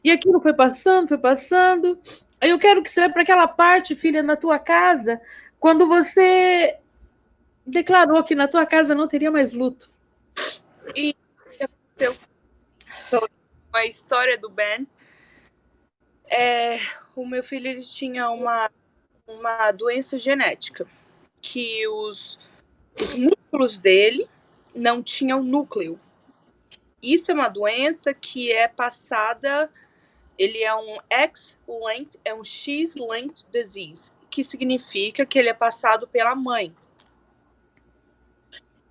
E aquilo foi passando, foi passando. Aí eu quero que você vá para aquela parte, filha, na tua casa, quando você declarou que na tua casa não teria mais luto. E aconteceu uma história do Ben. O meu filho ele tinha uma doença genética, que os músculos dele não tinham núcleo. Isso é uma doença que é passada, ele é um X-linked, é um X-linked disease, que significa que ele é passado pela mãe.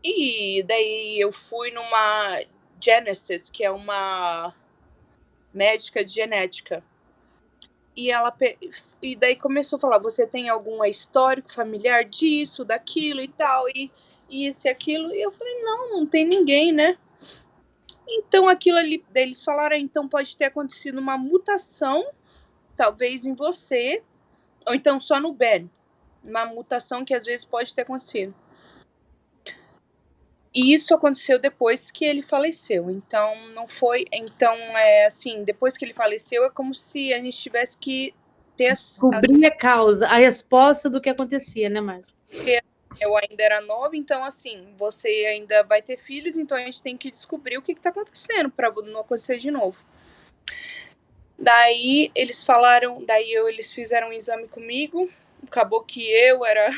E daí eu fui numa Genesis, que é uma médica de genética. E daí começou a falar, você tem algum histórico familiar disso, daquilo e tal, e isso e aquilo. E eu falei, não tem ninguém, né? Então aquilo ali, daí eles falaram, então pode ter acontecido uma mutação, talvez em você, ou então só no Ben. Uma mutação que às vezes pode ter acontecido. E isso aconteceu depois que ele faleceu. Então, não foi... Então, assim, depois que ele faleceu, é como se a gente tivesse que ter... Descobrir a causa, a resposta do que acontecia, né, Márcia? Eu ainda era nova, então, assim, você ainda vai ter filhos, então a gente tem que descobrir o que está acontecendo para não acontecer de novo. Daí, eles falaram... eles fizeram um exame comigo, acabou que eu era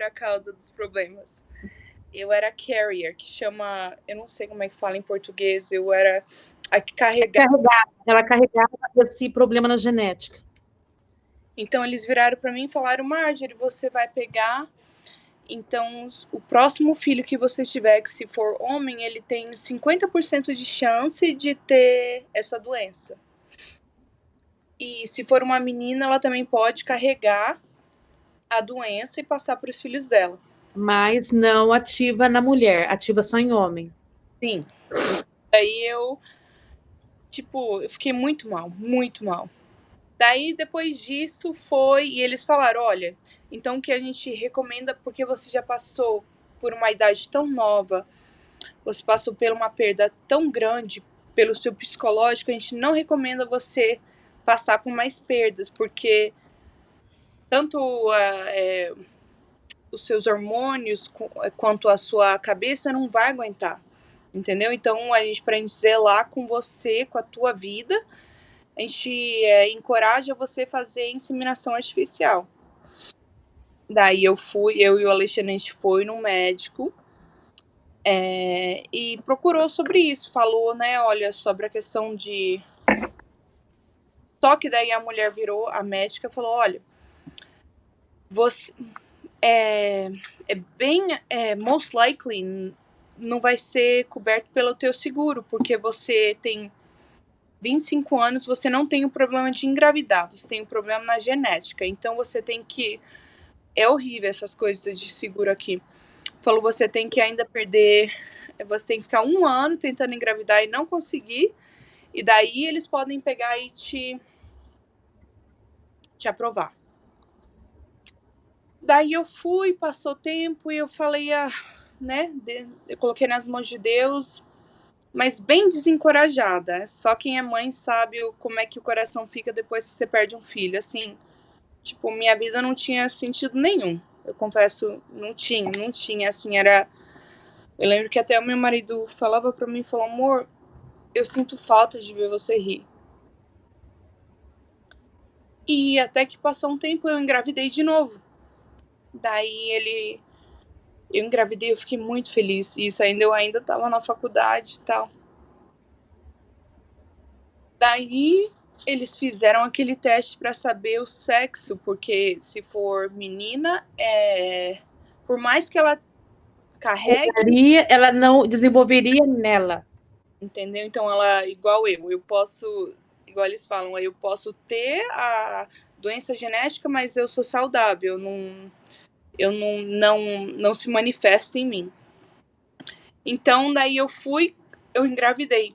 a causa dos problemas. Eu era carrier, que chama... Eu não sei como é que fala em português. Eu era a que carregava. Ela carregava esse problema na genética. Então, eles viraram para mim e falaram, Marjorie, você vai pegar... Então, o próximo filho que você tiver, que se for homem, ele tem 50% de chance de ter essa doença. E se for uma menina, ela também pode carregar, a doença e passar para os filhos dela. Mas não ativa na mulher, ativa só em homem. Sim. Daí eu fiquei muito mal, muito mal. Daí, depois disso, e eles falaram, olha, então o que a gente recomenda, porque você já passou por uma idade tão nova, você passou por uma perda tão grande pelo seu psicológico, a gente não recomenda você passar por mais perdas, porque tanto os seus hormônios quanto a sua cabeça não vai aguentar, entendeu? Então, pra gente zelar com você, com a tua vida, a gente encoraja você a fazer inseminação artificial. Daí eu e o Alexandre, a gente foi no médico e procurou sobre isso, falou, né, olha, sobre a questão de... Só que daí a mulher virou, a médica, falou, olha, você most likely não vai ser coberto pelo teu seguro, porque você tem 25 anos, você não tem o problema de engravidar, você tem um problema na genética, então você tem que... É horrível essas coisas de seguro aqui. Falou, você tem que ainda você tem que ficar 1 ano tentando engravidar e não conseguir, e daí eles podem pegar e te aprovar. Daí eu fui, passou tempo e eu falei, né, eu coloquei nas mãos de Deus, mas bem desencorajada. Só quem é mãe sabe como é que o coração fica depois que você perde um filho. Assim, minha vida não tinha sentido nenhum. Eu confesso, não tinha, assim, era... Eu lembro que até o meu marido falava pra mim, falou, amor, eu sinto falta de ver você rir. E até que passou um tempo, eu engravidei de novo. Daí eu engravidei, eu fiquei muito feliz. Isso eu ainda tava na faculdade e tal. Daí eles fizeram aquele teste para saber o sexo, porque se for menina, por mais que ela carregue, ela não desenvolveria nela. Entendeu? Então ela, igual eu posso, igual eles falam, eu posso ter a doença genética, mas eu sou saudável, não se manifesta em mim. Então daí eu engravidei.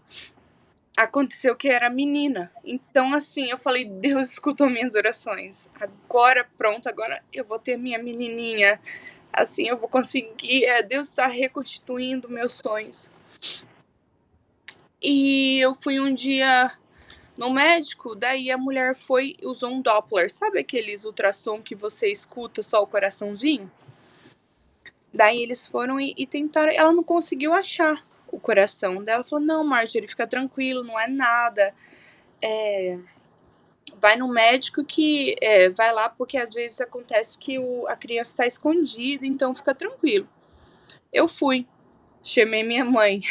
Aconteceu que era menina. Então, assim, eu falei, Deus escutou minhas orações. Agora, pronto, agora eu vou ter minha menininha. Assim, eu vou conseguir. Deus está reconstituindo meus sonhos. E eu fui um dia no médico, daí a mulher usou um Doppler. Sabe aqueles ultrassom que você escuta só o coraçãozinho? Daí eles foram e tentaram, ela não conseguiu achar o coração. Daí ela falou, não, Marjorie, fica tranquilo, não é nada. Vai no médico que vai lá, porque às vezes acontece que a criança está escondida, então fica tranquilo. Eu fui, chamei minha mãe.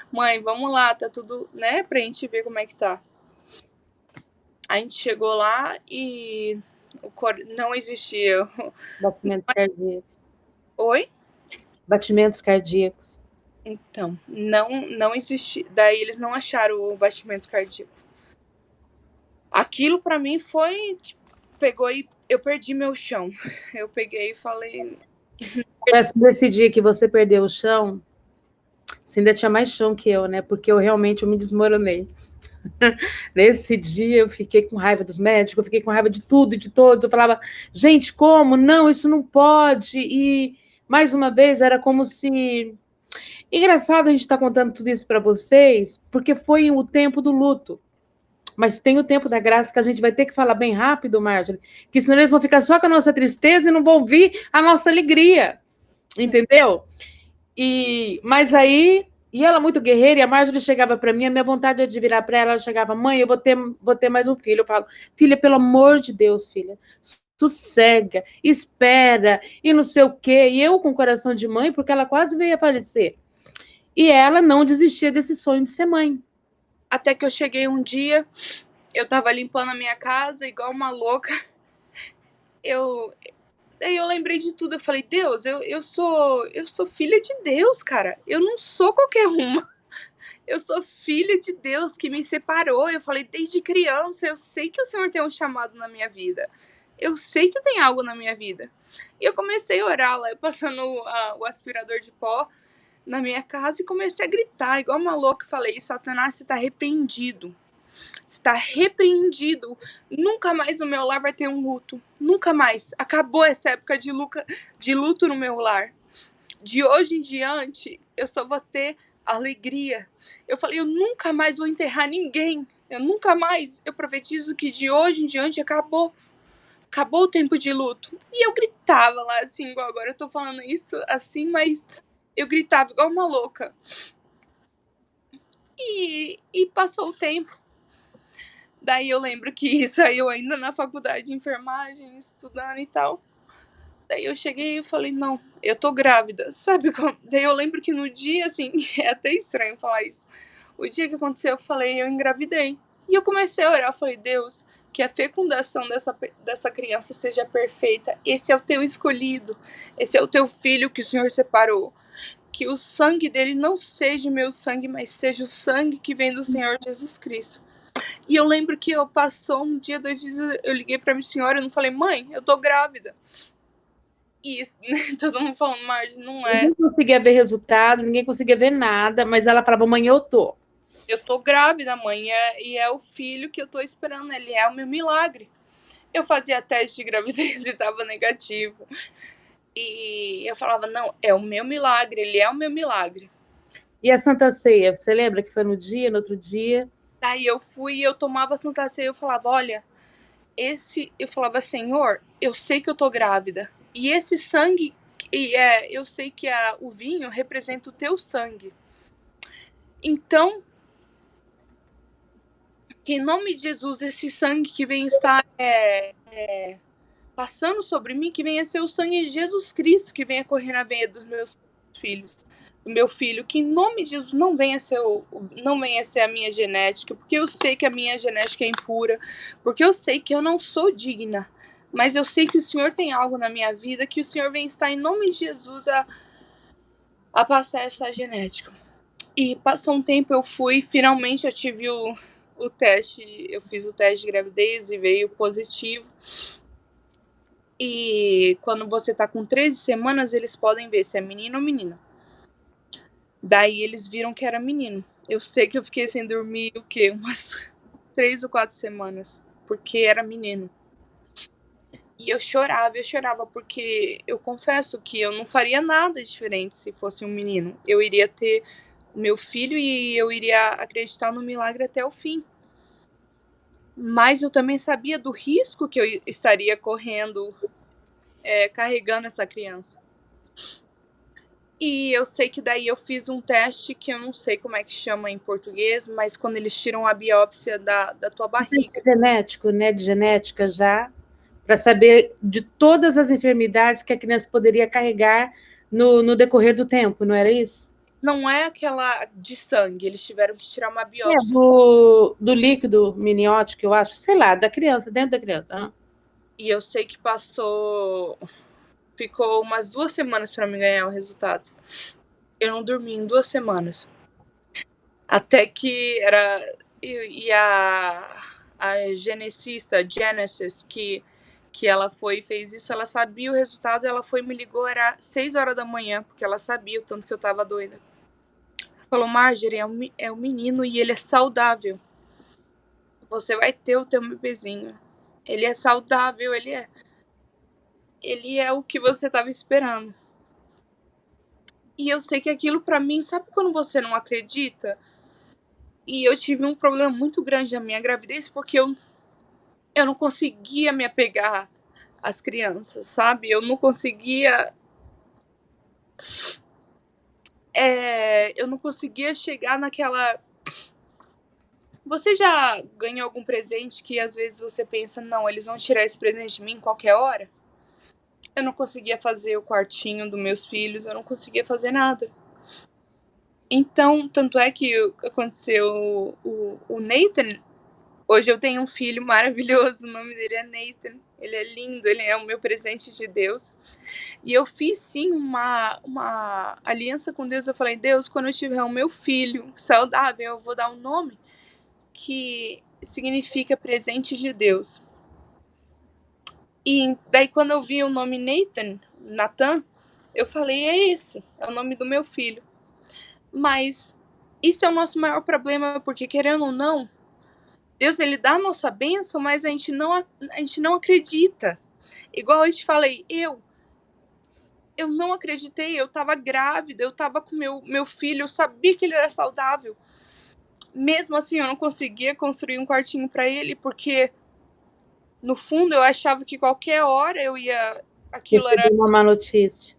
Mãe, vamos lá, tá tudo, né, pra gente ver como é que tá. A gente chegou lá e não existia. Batimentos cardíacos. Oi? Batimentos cardíacos. Então, não existia. Daí eles não acharam o batimento cardíaco. Aquilo pra mim foi, pegou e eu perdi meu chão. Eu peguei e falei... Nesse dia que você perdeu o chão, você ainda tinha mais chão que eu, né? Porque eu realmente me desmoronei. Nesse dia eu fiquei com raiva dos médicos, eu fiquei com raiva de tudo e de todos. Eu falava, gente, como? Não, isso não pode. E, mais uma vez, era como se... Engraçado a gente estar contando tudo isso para vocês, porque foi o tempo do luto. Mas tem o tempo da graça que a gente vai ter que falar bem rápido, Marjorie, que senão eles vão ficar só com a nossa tristeza e não vão ouvir a nossa alegria. Entendeu? Mas aí... E ela muito guerreira, e a Marjorie chegava para mim, a minha vontade é de virar para ela, ela chegava, mãe, eu vou ter mais um filho. Eu falo, filha, pelo amor de Deus, filha, sossega, espera, e não sei o quê. E eu com coração de mãe, porque ela quase veio a falecer. E ela não desistia desse sonho de ser mãe. Até que eu cheguei um dia, eu tava limpando a minha casa, igual uma louca. Daí eu lembrei de tudo, eu falei, Deus, eu sou filha de Deus, cara. Eu não sou qualquer uma. Eu sou filha de Deus que me separou. Eu falei, desde criança, eu sei que o Senhor tem um chamado na minha vida. eu sei que tem algo na minha vida. E eu comecei a orar lá, eu passando o aspirador de pó na minha casa e comecei a gritar, igual uma louca. Falei, Satanás, você está repreendido. Você está repreendido. Nunca mais no meu lar vai ter um luto. Nunca mais. Acabou essa época de luto no meu lar. De hoje em diante, eu só vou ter alegria. Eu falei, eu nunca mais vou enterrar ninguém. Eu nunca mais. Eu profetizo que de hoje em diante acabou. Acabou o tempo de luto. E eu gritava lá, assim, igual agora eu tô falando isso assim, mas eu gritava igual uma louca. E passou o tempo. Daí eu lembro que isso aí eu ainda na faculdade de enfermagem, estudando e tal. Daí eu cheguei e falei, não, eu tô grávida, sabe? Daí eu lembro que no dia, assim, é até estranho falar isso. O dia que aconteceu, eu falei, eu engravidei. E eu comecei a orar, eu falei, Deus, que a fecundação dessa criança seja perfeita. Esse é o teu escolhido, esse é o teu filho que o Senhor separou. Que o sangue dele não seja o meu sangue, mas seja o sangue que vem do Senhor Jesus Cristo. E eu lembro que eu passou um dia, 2 dias, eu liguei pra minha senhora e não falei, mãe, eu tô grávida. E isso, né, todo mundo falando, Marge, não é. Ninguém conseguia ver resultado, ninguém conseguia ver nada, mas ela falava, mãe, eu tô. Eu tô grávida, mãe, e é o filho que eu tô esperando, ele é o meu milagre. Eu fazia teste de gravidez e tava negativo. E eu falava, não, é o meu milagre, ele é o meu milagre. E a Santa Ceia, você lembra que foi no dia, no outro dia? Daí eu fui e eu tomava a Santa Ceia e eu falava, olha, eu falava, Senhor, eu sei que eu tô grávida. E esse sangue, eu sei que o vinho representa o teu sangue. Então, que em nome de Jesus, esse sangue que vem estar passando sobre mim, que venha ser o sangue de Jesus Cristo, que venha correr na veia dos meus filhos, do meu filho, que em nome de Jesus não venha ser a minha genética, porque eu sei que a minha genética é impura, porque eu sei que eu não sou digna, mas eu sei que o Senhor tem algo na minha vida, que o Senhor vem estar em nome de Jesus a passar essa genética. E passou um tempo, finalmente eu tive o teste, eu fiz o teste de gravidez e veio positivo. E quando você tá com 13 semanas, eles podem ver se é menino ou menina. Daí eles viram que era menino. Eu sei que eu fiquei sem dormir, o quê? Umas 3 ou 4 semanas, porque era menino. E eu chorava, porque eu confesso que eu não faria nada diferente se fosse um menino. Eu iria ter o meu filho e eu iria acreditar no milagre até o fim. Mas eu também sabia do risco que eu estaria correndo, carregando essa criança. E eu sei que daí eu fiz um teste que eu não sei como é que chama em português, mas quando eles tiram a biópsia da tua barriga. Genético, né? De genética já, para saber de todas as enfermidades que a criança poderia carregar no decorrer do tempo, não era isso? Não é aquela de sangue, eles tiveram que tirar uma biópsia. Do líquido miniótico, eu acho, sei lá, da criança, dentro da criança. E eu sei que ficou umas 2 semanas para mim ganhar o resultado. Eu não dormi em 2 semanas. Até que e a geneticista, Genesis, que ela foi e fez isso, ela sabia o resultado, ela foi e me ligou, era 6 horas da manhã, porque ela sabia o tanto que eu tava doida. Falou, Marjorie, é um menino e ele é saudável. Você vai ter o teu bebezinho. Ele é saudável, ele é o que você tava esperando. E eu sei que aquilo pra mim, sabe quando você não acredita? E eu tive um problema muito grande na minha gravidez, porque eu não conseguia me apegar às crianças, sabe? Eu não conseguia chegar naquela. Você já ganhou algum presente que às vezes você pensa, não, eles vão tirar esse presente de mim qualquer hora? Eu não conseguia fazer o quartinho dos meus filhos, eu não conseguia fazer nada. Então, tanto é que aconteceu o Nathan. Hoje eu tenho um filho maravilhoso, o nome dele é Nathan. Ele é lindo, ele é o meu presente de Deus. E eu fiz sim uma aliança com Deus. Eu falei, Deus, quando eu tiver o meu filho saudável, eu vou dar um nome que significa presente de Deus. E daí quando eu vi o nome Nathan, eu falei, é esse, é o nome do meu filho. Mas isso é o nosso maior problema, porque querendo ou não, Deus ele dá a nossa bênção, mas a gente não acredita. Igual eu te falei, eu não acreditei, eu tava grávida, eu tava com meu filho, eu sabia que ele era saudável. Mesmo assim, eu não conseguia construir um quartinho para ele, porque no fundo eu achava que qualquer hora eu ia... Aquilo era uma má notícia.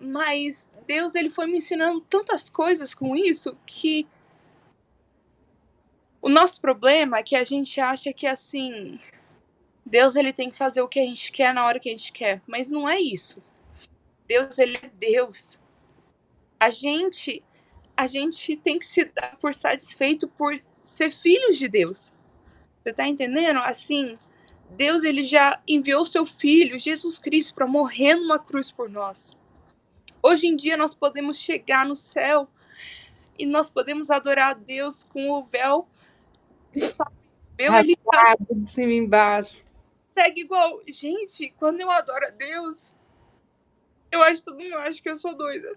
Mas Deus ele foi me ensinando tantas coisas com isso que o nosso problema é que a gente acha que assim, Deus ele tem que fazer o que a gente quer na hora que a gente quer, mas não é isso. Deus ele é Deus. A gente tem que se dar por satisfeito por ser filhos de Deus. Você tá entendendo? Assim, Deus ele já enviou seu filho, Jesus Cristo, para morrer numa cruz por nós. Hoje em dia nós podemos chegar no céu e nós podemos adorar a Deus com o véu, ele tá de cima e embaixo. segue igual. Gente, quando eu adoro a Deus, eu acho que eu sou doida.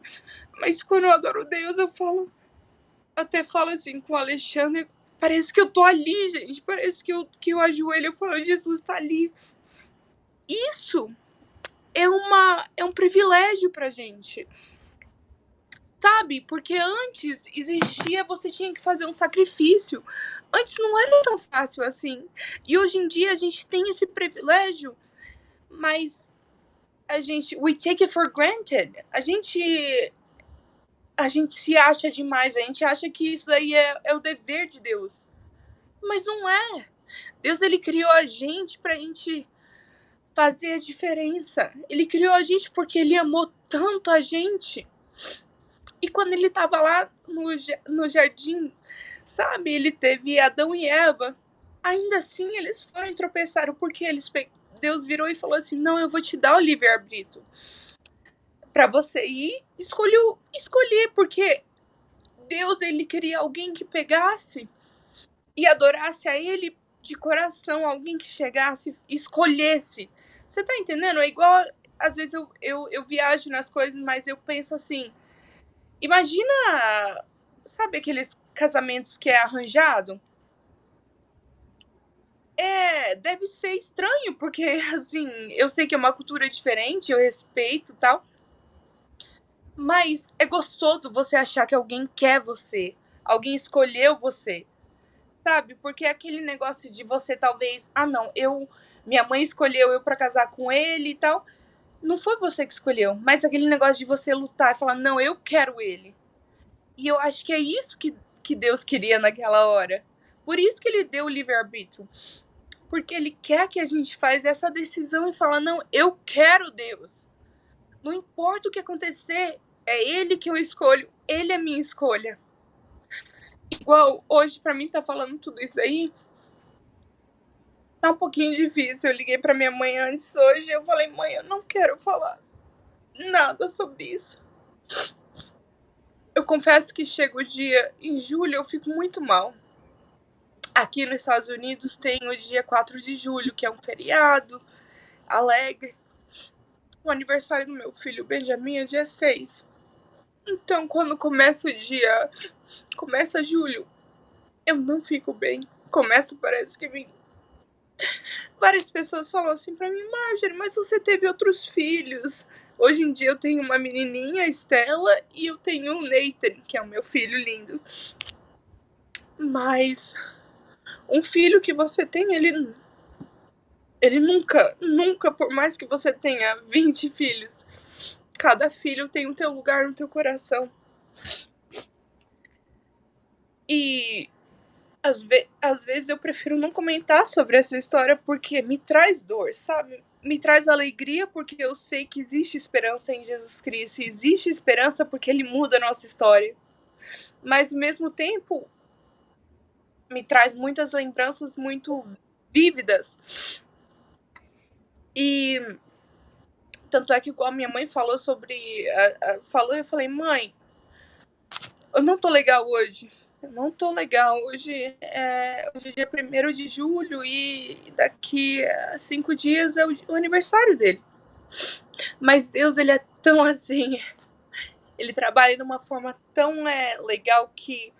Mas quando eu adoro Deus, eu até falo assim com o Alexandre, parece que eu tô ali, gente. Parece que eu ajoelho, eu falo, Jesus tá ali. Isso é um privilégio pra gente. Sabe? Porque antes existia, você tinha que fazer um sacrifício. Antes não era tão fácil assim. E hoje em dia a gente tem esse privilégio, mas we take it for granted. A gente se acha demais, a gente acha que isso aí é o dever de Deus. Mas não é. Deus ele criou a gente pra gente fazer a diferença. Ele criou a gente porque ele amou tanto a gente. E quando ele estava lá no jardim, sabe, ele teve Adão e Eva. Ainda assim, eles foram e tropeçaram porque Deus virou e falou assim: não, eu vou te dar o livre-arbítrio para você ir escolher, porque Deus ele queria alguém que pegasse e adorasse a ele de coração, alguém que chegasse, escolhesse. Você tá entendendo? É igual, às vezes eu viajo nas coisas, mas eu penso assim, imagina, sabe aqueles casamentos que é arranjado? Deve ser estranho, porque, assim, eu sei que é uma cultura diferente, eu respeito e tal, mas é gostoso você achar que alguém quer você, alguém escolheu você, sabe? Porque é aquele negócio de você talvez, não, minha mãe escolheu eu pra casar com ele e tal, não foi você que escolheu, mas aquele negócio de você lutar e falar, não, eu quero ele. E eu acho que é isso que Deus queria naquela hora. Por isso que ele deu o livre-arbítrio. Porque ele quer que a gente faça essa decisão e fala, não, eu quero Deus. Não importa o que acontecer, é ele que eu escolho, ele é minha escolha. Igual hoje, pra mim, tá falando tudo isso aí, tá um pouquinho difícil. Eu liguei pra minha mãe antes hoje e eu falei, mãe, eu não quero falar nada sobre isso. Eu confesso que chega o dia, em julho, eu fico muito mal. Aqui nos Estados Unidos tem o dia 4 de julho, que é um feriado alegre. O aniversário do meu filho Benjamin é dia 6. Então, quando começa julho, eu não fico bem. Parece que vem. Várias pessoas falam assim pra mim, Marjorie, mas você teve outros filhos. Hoje em dia eu tenho uma menininha, Estela, e eu tenho o Nathan, que é o meu filho lindo. Mas um filho que você tem, ele nunca, por mais que você tenha 20 filhos, cada filho tem o teu lugar no teu coração. E às vezes eu prefiro não comentar sobre essa história porque me traz dor, sabe? Me traz alegria porque eu sei que existe esperança em Jesus Cristo. Existe esperança porque ele muda a nossa história. Mas ao mesmo tempo, me traz muitas lembranças muito vívidas. E tanto é que igual a minha mãe falou sobre... eu falei, mãe, eu não tô legal hoje. eu não tô legal. Hoje é dia 1º de julho e daqui a 5 dias é o aniversário dele. Mas Deus, ele é tão assim, ele trabalha de uma forma tão legal que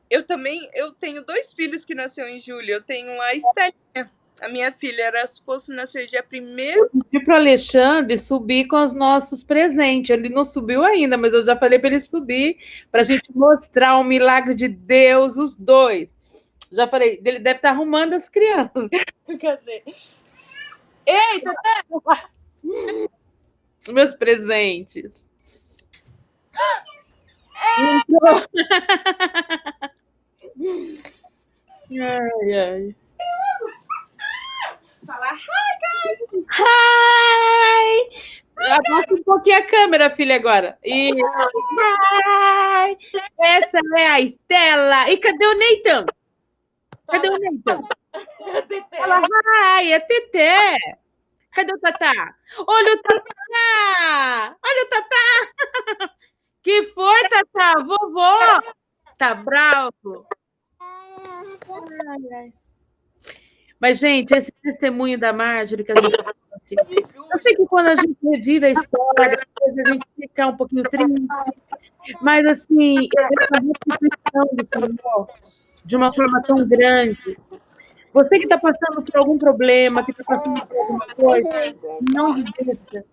eu tenho 2 filhos que nasceram em julho. Eu tenho a Estelinha, a minha filha, era suposto nascer dia 1º. Eu pedi para o Alexandre subir com os nossos presentes. Ele não subiu ainda, mas eu já falei para ele subir, para a gente mostrar o milagre de Deus, os dois. Já falei, ele deve estar arrumando as crianças. Cadê? Eita, meus presentes. Ai, ai. Fala hi, guys! Hi! Abaixa um pouquinho a câmera, filha, agora. E... Hi! Essa é a Estela. E cadê o Neitão? Cadê o Neitão? Fala, hi, é Teté. Cadê o Tatá? Olha o Tatá! Olha o Tatá! Que foi, Tatá? Vovó! Tá bravo? Ai, ai. Mas, gente, esse testemunho da Marjorie que a gente assim, eu sei que quando a gente revive a história, às vezes a gente fica um pouquinho triste, mas, assim, essa restituição do Senhor de uma forma tão grande. Você que está passando por algum problema, que está passando por alguma coisa, não desista.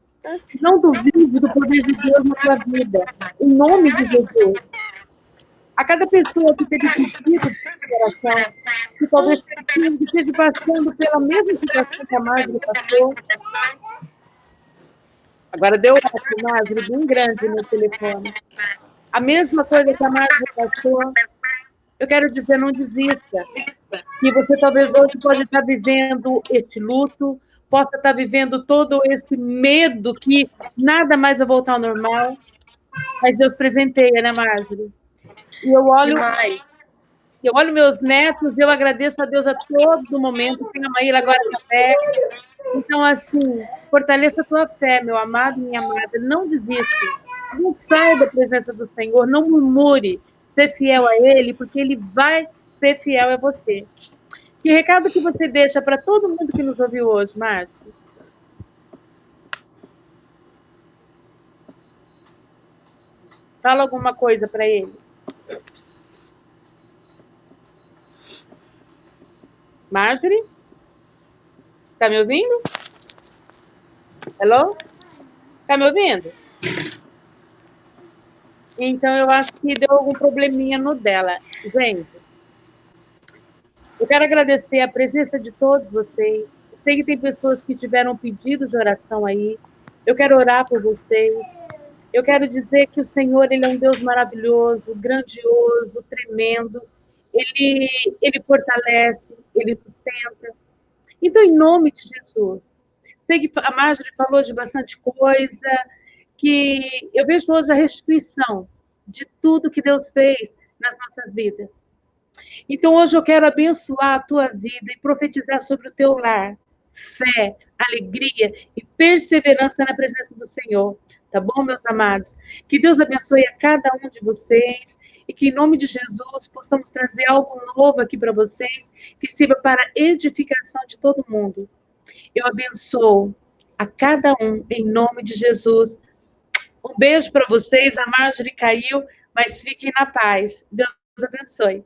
Não duvide do poder de Deus na sua vida. Em nome de Jesus. A cada pessoa que teve pedido de coração, que talvez esteja passando pela mesma situação que a Marjorie passou. Agora deu uma Marjorie bem grande no telefone. A mesma coisa que a Marjorie passou. Eu quero dizer, não desista. Que você talvez hoje pode estar vivendo este luto, possa estar vivendo todo esse medo que nada mais vai voltar ao normal. Mas Deus presenteia, né, Marjorie? E eu olho meus netos, eu agradeço a Deus a todo momento. Tenho a Maíra agora na fé. Então, assim, fortaleça a tua fé, meu amado e minha amada. Não desista. Não saia da presença do Senhor. Não murmure. Ser fiel a Ele, porque Ele vai ser fiel a você. Que recado que você deixa para todo mundo que nos ouviu hoje, Márcio? Fala alguma coisa para eles. Marjorie? Está me ouvindo? Hello? Está me ouvindo? Então, eu acho que deu algum probleminha no dela. Gente, eu quero agradecer a presença de todos vocês. Sei que tem pessoas que tiveram pedidos de oração aí. Eu quero orar por vocês. Eu quero dizer que o Senhor, Ele é um Deus maravilhoso, grandioso, tremendo. Ele fortalece, Ele sustenta. Então, em nome de Jesus, sei que a Marjorie falou de bastante coisa, que eu vejo hoje a restituição de tudo que Deus fez nas nossas vidas. Então, hoje eu quero abençoar a tua vida e profetizar sobre o teu lar. Fé, alegria e perseverança na presença do Senhor. Tá bom, meus amados? Que Deus abençoe a cada um de vocês e que, em nome de Jesus, possamos trazer algo novo aqui para vocês que sirva para a edificação de todo mundo. Eu abençoo a cada um, em nome de Jesus. Um beijo para vocês. A Marjorie caiu, mas fiquem na paz. Deus abençoe.